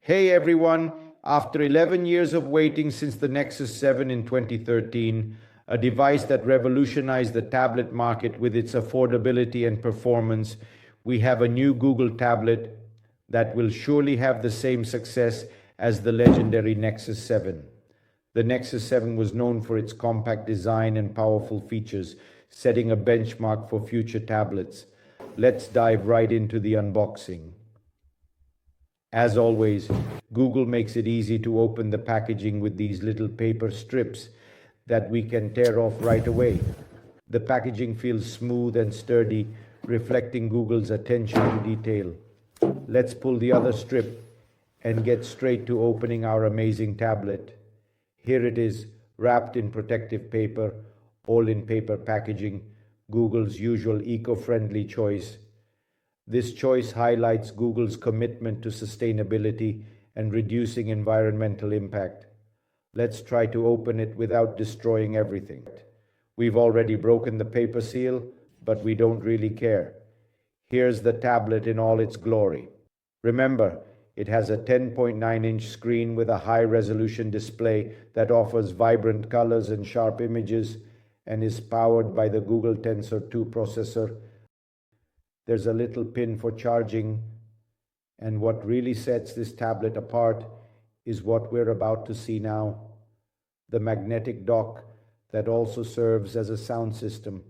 Hey everyone, after 11 years of waiting since the Nexus 7 in 2013, a device that revolutionized the tablet market with its affordability and performance, we have a new Google tablet that will surely have the same success as the legendary Nexus 7. The Nexus 7 was known for its compact design and powerful features, setting a benchmark for future tablets. Let's dive right into the unboxing. As always, Google makes it easy to open the packaging with these little paper strips that we can tear off right away. The packaging feels smooth and sturdy, reflecting Google's attention to detail. Let's pull the other strip and get straight to opening our amazing tablet. Here it is, wrapped in protective paper, all in paper packaging, Google's usual eco-friendly choice. This choice highlights Google's commitment to sustainability and reducing environmental impact. Let's try to open it without destroying everything. We've already broken the paper seal, but we don't really care. Here's the tablet in all its glory. Remember, it has a 10.9-inch screen with a high-resolution display that offers vibrant colors and sharp images and is powered by the Google Tensor 2 processor. There's a little pin for charging, and what really sets this tablet apart is what we're about to see now, the magnetic dock that also serves as a sound system.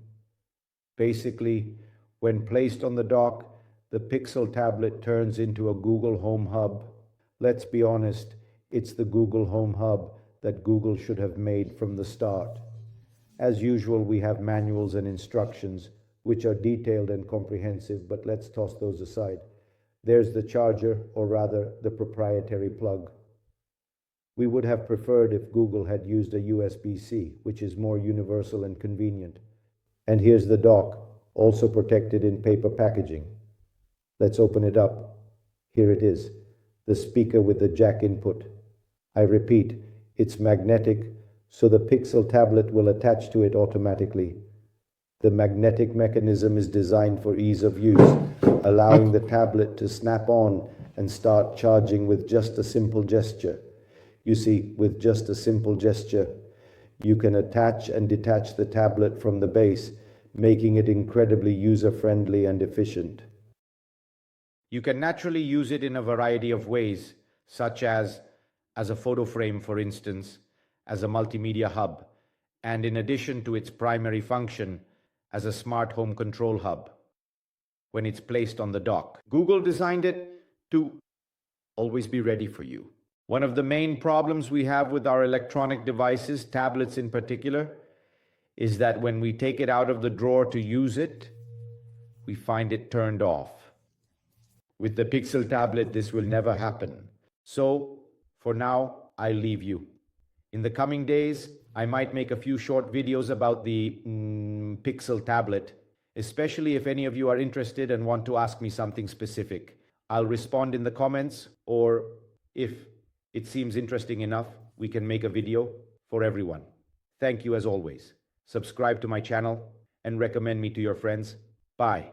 Basically, when placed on the dock, the Pixel tablet turns into a Google Home Hub. Let's be honest, it's the Google Home Hub that Google should have made from the start. As usual, we have manuals and instructions, which are detailed and comprehensive, but let's toss those aside. There's the charger, or rather, the proprietary plug. We would have preferred if Google had used a USB-C, which is more universal and convenient. And here's the dock, also protected in paper packaging. Let's open it up. Here it is, the speaker with the jack input. I repeat, it's magnetic, so the Pixel tablet will attach to it automatically. The magnetic mechanism is designed for ease of use, allowing the tablet to snap on and start charging with just a simple gesture. You see, with just a simple gesture, you can attach and detach the tablet from the base, making it incredibly user-friendly and efficient. You can naturally use it in a variety of ways, such as a photo frame, for instance, as a multimedia hub, and in addition to its primary function, as a smart home control hub when it's placed on the dock. Google designed it to always be ready for you. One of the main problems we have with our electronic devices, tablets in particular, is that when we take it out of the drawer to use it, we find it turned off. With the Pixel tablet, this will never happen. So, for now, I leave you. In the coming days, I might make a few short videos about the Pixel tablet, especially if any of you are interested and want to ask me something specific. I'll respond in the comments, or if it seems interesting enough, we can make a video for everyone. Thank you as always. Subscribe to my channel and recommend me to your friends. Bye.